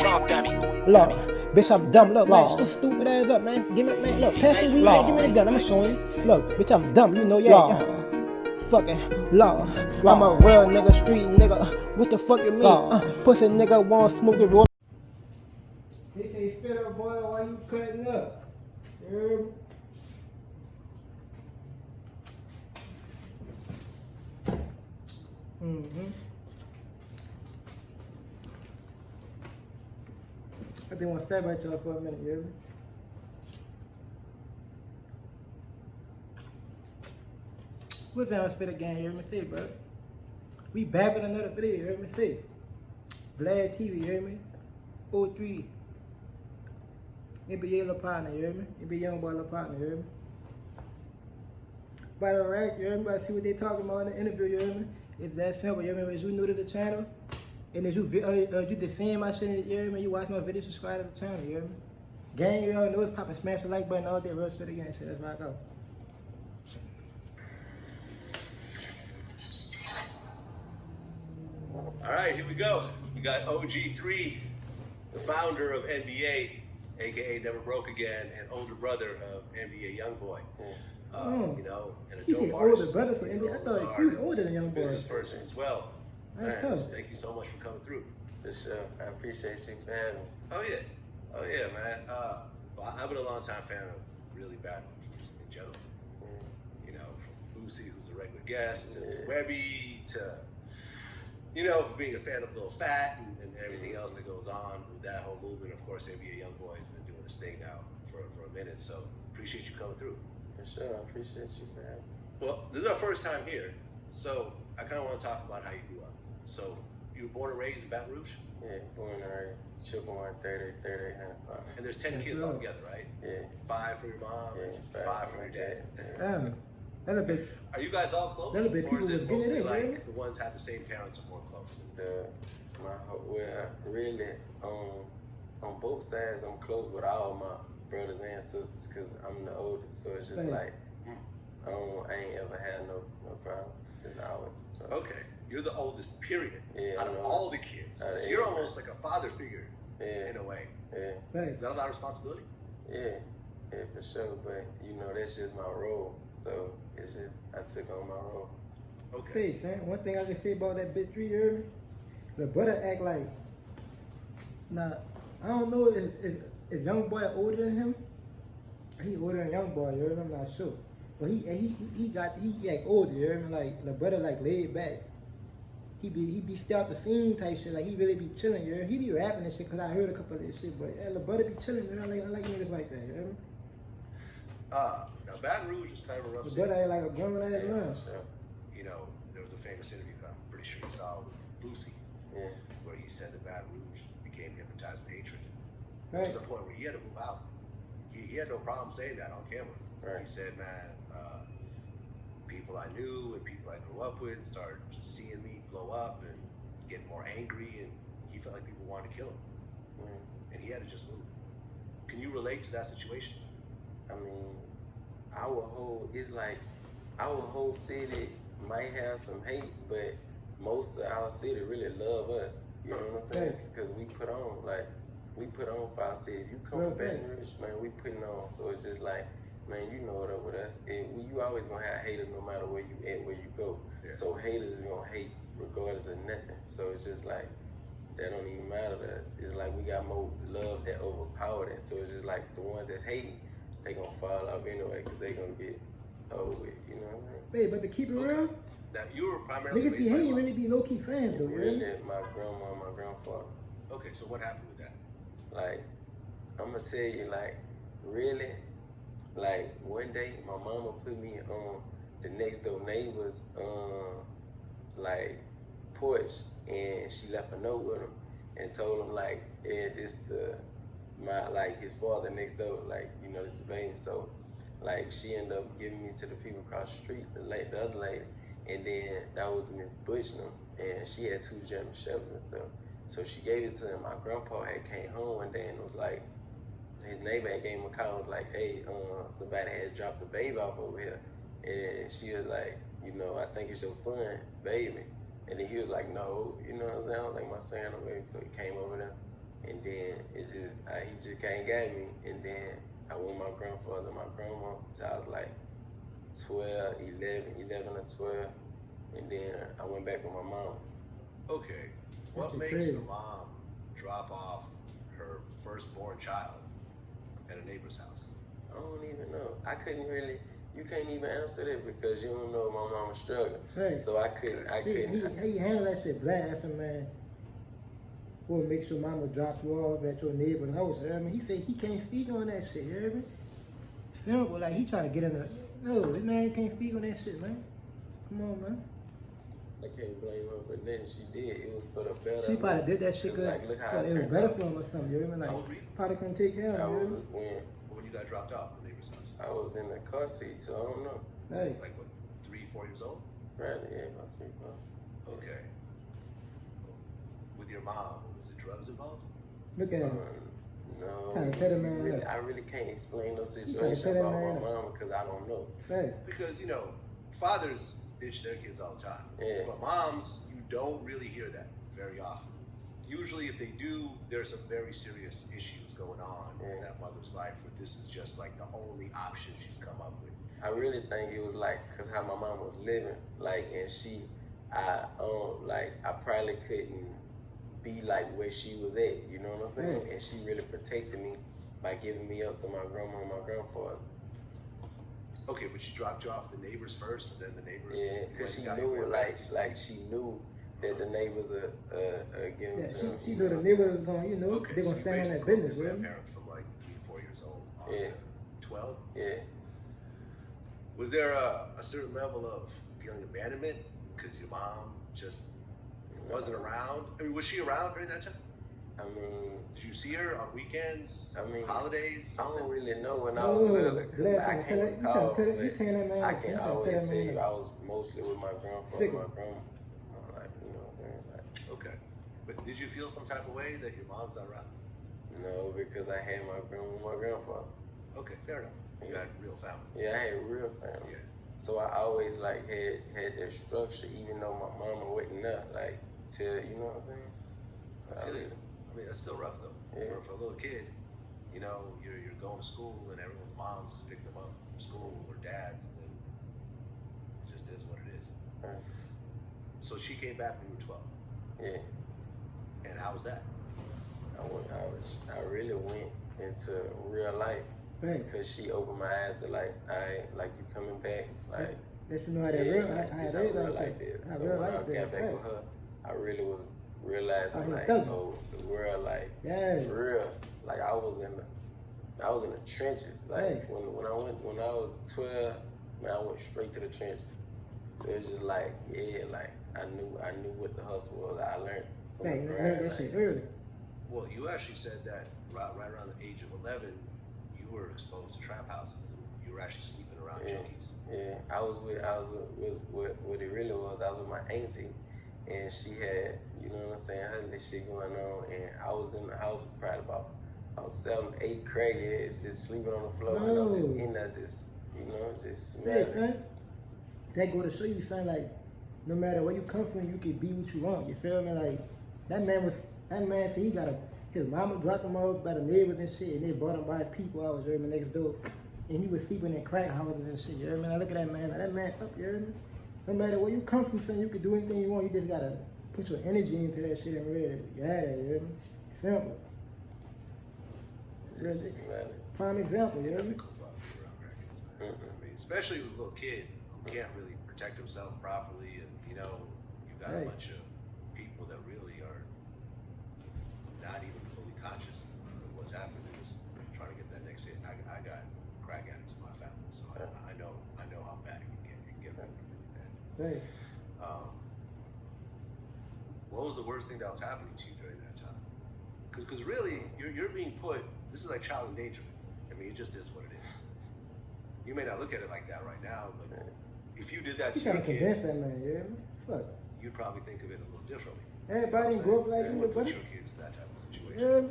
Wrong dummy. Look, bitch, I'm dumb. Look, man, shut your stupid ass up, man. Give me, man, look, pass the weed, man, give me the gun. I'ma show you. Look, bitch, I'm dumb. You know, yeah. Fucking law. I'm a real nigga, street nigga. What the fuck you mean? Pussy nigga want smoke it roll. They say spit up, boy, why you cutting up? I didn't want to stab at y'all for a minute, you hear me? What's that on Spit Again, you hear me? Say, bro. We back with another video, you hear me? Say. Vlad TV, you hear me? 03. NBA little partner, you hear me? NBA Youngboy little partner, you hear me? By the rack, you hear me? I see what they talking about in the interview, you hear me? It's that simple, you hear me? If you new to the channel, and if you just seeing my shit, you hear me? You watch my video, subscribe to the channel, you hear me? Gang, you all know it's poppin', smash the like button all day, real Spit Again shit, that's where I go. All right, here we go. We got OG3, the founder of NBA, aka Never Broke Again, and older brother of NBA Youngboy. You know, and a he dope said artist, older brother, so NBA, I thought he was older than Youngboy. Business person as well. That's Man, tough. thank you so much for coming through. For sure. I appreciate you for having me. Oh yeah, man. Well, I've been a long time fan of really bad movies in general. You know, from Lucy, who's a regular guest, to Webby, to being a fan of Lil Fat and everything else that goes on with that whole movement. Of course, NBA Youngboy's been doing this thing now for a minute, so appreciate you coming through. For sure, I appreciate you for having me. Well, this is our first time here, so I kind of want to talk about how you grew up. So, you were born and raised in Baton Rouge? Yeah, born and raised. Chippewa 3805. And there's 10 kids altogether, right? Yeah. 5 from your mom, Yeah, 5 from your dad. That'll be. Are you guys all close? That'll be Or people is was it getting mostly it, like man. the ones have the same parents are more close? Really, on both sides, I'm close with all my brothers and sisters because I'm the oldest. So it's just like, I ain't ever had no problem. It's always. Okay, you're the oldest, period. Yeah, out of all the kids. So you're almost like a father figure in a way. Yeah. Is that a lot of responsibility? Yeah, for sure. But that's just my role. So it's just I took on my role. Okay. Say, son, one thing I can say about that bitch 3, you heard me? The brother act like, now, I don't know if Youngboy older than him. He older than Youngboy, you heard me? I'm not sure. But he like older, you heard me? Like, the brother like laid back. He be still out the scene type shit, like he really be chilling, you heard me? He be rapping and shit, cause I heard a couple of this shit, but yeah, the brother be chilling, you know? I like niggas like that, you heard me? Now Baton Rouge is kind of a rough The city. brother ain't like a grown ass man. You know, there was a famous interview that I'm pretty sure you saw with Lucy, where he said that Baton Rouge became hypnotized with hatred. Right. To the point where he had to move out. He had no problem saying that on camera. Right. He said, man, people I knew and people I grew up with started seeing me blow up and getting more angry, and he felt like people wanted to kill him. And he had to just move. Can you relate to that situation? I mean, it's like our whole city might have some hate, but most of our city really love us. You know what I'm saying? Because we put on for our city. If you come from Baton Rouge, man, we putting on. So it's just like, man, you know it up with us. You always gonna have haters no matter where you at, where you go. Yeah. So haters is gonna hate regardless of nothing. So it's just like, that don't even matter to us. It's like we got more love that overpowered it. So it's just like the ones that's hating, they gonna fall off anyway because they gonna get over with, you know what I mean? Hey, but to keep it real, now you were primarily niggas be hating, really be low-key fans though, really, my grandma and my grandfather. Okay, so what happened with that? Like, I'm gonna tell you, like, really, like, one day my mama put me on the next door neighbor's, like, porch, and she left a note with him and told him, like, yeah, this his father next door, like, this is the baby. So, like, she ended up giving me to the people across the street, the other lady, and then that was Miss Bushnell, and she had 2 German Shepherds and stuff. So she gave it to him. My grandpa had came home one day and was like, his neighbor had gave him a call, was like, hey, somebody had dropped a baby off over here. And she was like, I think it's your son, baby. And then he was like, no, you know what I'm saying? I was like, my son, no baby. So he came over there, and then he just can't get me. And then I went with my grandfather and my grandma till I was like 12, 11 or 12. And then I went back with my mom. Okay. What That's makes crazy. a mom drop off her firstborn child at a neighbor's house? I don't even know. You can't even answer that because you don't know my mama's struggling. Right. So I couldn't. He handled that shit black. I said, man, what makes your mama drop you off at your neighbor's house? You know what I mean? He said he can't speak on that shit, you hear me? Simple, like he trying to get in the, no, this man can't speak on that shit, man. Come on, man. I can't blame her for nothing she did. It was for the better. She probably did that shit It's because like, look how so it it was turned better out. for him or something, you hear me? Like, How old were you? probably couldn't take care of I him, you hear me? was When you got dropped off at the neighbor's house? I was in the car seat, so I don't know. Hey, Like what, 3, 4 years old? Right, yeah, about 3, 4. Okay. With your mom, was it drugs involved? look at him. No, Trying to tell the man really, that. I really can't explain no trying to situation tell that about man my that. mom because I don't know. Hey, Because, you know, fathers bitch their kids all the time. Yeah. But moms, you don't really hear that very often. Usually if they do, there's some very serious issues going on in that mother's life where this is just like the only option she's come up with. I really think it was like, cause how my mom was living, like, and I probably couldn't be like where she was at, you know what I'm saying? And she really protected me by giving me up to my grandma and my grandfather. Okay, but she dropped you off the neighbors first, and then the neighbors. Yeah, cause she knew it, like she knew that the neighbors are giving yeah, to them. she knew the neighbor was going, you know, Okay, they're going so to you stand on that basically business, were you hear me? grandparents from like 3, 4 years old on Yeah. to 12. Yeah. Was there a certain level of feeling abandonment because your mom just wasn't around? I mean, was she around during that time? I mean, Did you see her on weekends, I mean, holidays? I don't really know when I No, was little. 'Cause Glad I you can't recall, you telling that man, I you can trying to always tell that tell man you that. I was mostly with my grandfather, Sick. my grandma. Like, you know what I'm saying? Like, Okay. But did you feel some type of way that your mom's not around? no, because I had my grandma and my grandfather. Okay, fair enough. You had real family. Yeah, I had real family. Yeah. So I always like had that structure, even though my mama wasn't there, like till, you know what I'm saying? So I feel you. I mean, that's still rough though. Yeah. For a little kid, you know, you're going to school and everyone's moms is picking them up from school or dads, and then it just is what it is. Right. So she came back when you were 12. Yeah. And how was that? I really went into real life Thanks. because she opened my eyes to like you coming back, like Let you know how that yeah, real, like, how this real how real life life is. is. How So real when I life got is. back with her, I really was realizing Out here like, thugging. oh, the world, like Yeah. real. Like I was in the trenches. Like Right. when I was 12, man, I went straight to the trenches. So it's just like, yeah, like I knew what the hustle was. I learned from Thanks. the I learned grind. that shit Like, early. Well, you actually said that right around the age of 11, you were exposed to trap houses and you were actually sleeping around Yeah. junkies. yeah, I was with what it really was. I was with my auntie, and she had, you know what I'm saying, her little shit going on, and I was in the house with probably about 7, 8 crackheads just sleeping on the floor, and I'm just No. in there just, you know, just Hey, smelling. son, that go to show you, son, like, no matter where you come from, you can be what you want. You feel me? Like, that man said he got his mama dropped him off by the neighbors and shit, and they brought him by his people out, you hear me, next door. And he was sleeping in crack houses and shit, you hear me? Now look at that man, like, that man up, you hear me? No matter where you come from, son, you can do anything you want. You just gotta put your energy into that shit and really, yeah, you hear me? Simple. Just smelling. Prime example, you hear me? Cool about being around crackheads, man. I mean, especially with a little kid who can't really protect himself properly, and you know, you got a Right. bunch of people that really are not even fully conscious of what's happening. They're just trying to get that next hit. I got crack addicts in my family, so I know how bad it can get. It can get really, really bad. Right. What was the worst thing that was happening to you during that time? Because really, you're being put. This is like child endangerment. I mean, it just is what it is. You may not look at it like that right now, but if you did that You to your trying to kid, convince that man, you hear me? Fuck. you'd probably think of it a little differently. Everybody didn't grow up like You you, would put buddy. your kids in that type of You situation. hear me?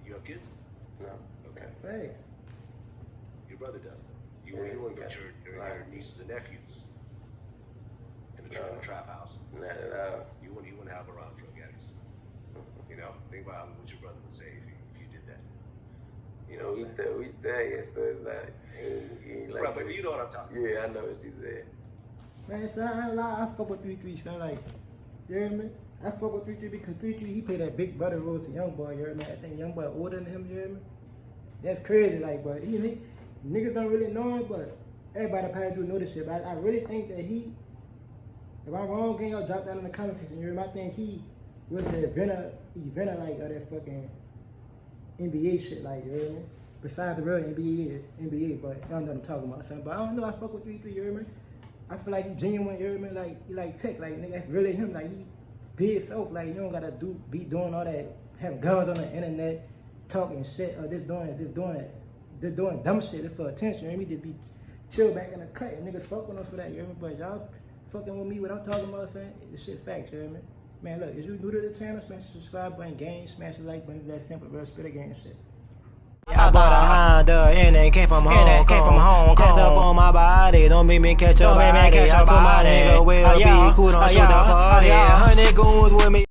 You have kids? No. Okay. Facts. Your brother does though. You Yeah, wouldn't put yeah. your nieces and nephews in a trap house. Not at all. You wouldn't have around drug addicts. You know, think about what your brother would say if you did that. what I'm saying? we thugging, so it's like, ain't like. Bro, but you know what I'm talking about. Yeah, I know what you said. Man, son, I ain't lie, I fuck with 3THREE, son. Like, you hear me? I fuck with 3THREE because 3THREE, he played that big brother role to Youngboy, you hear me? I think Youngboy older than him, you hear me? That's crazy, like, but niggas don't really know him, but everybody probably do know this shit. But I really think that he, if I'm wrong, can y'all drop that in the comment section, you hear me? I think he was the inventor like, of that fucking NBA shit, like, you hear me? Besides the real NBA, but y'all know what I'm talking about, son. But I don't know, I fuck with 3THREE, you hear me? I feel like he genuine, you hear me? Like, he like tech, like, nigga, that's really him, like, he be himself, like, you don't gotta be doing all that, having guns on the internet, talking shit, or just doing dumb shit just for attention, you hear me? Just be chill back in the cut, and niggas fuck with us for that, you hear me? But y'all fucking with me, what I'm talking about, son, this shit facts, you hear me? Man, look, if you new to the channel, smash the subscribe button, gang, smash the like button, it's that simple, bro, spit a gang shit. I bought a Honda and it came from Hong Kong. Test up on my body, don't make me catch your body. I told my nigga we'll be cool, don't shoot the party. 100 goons with me.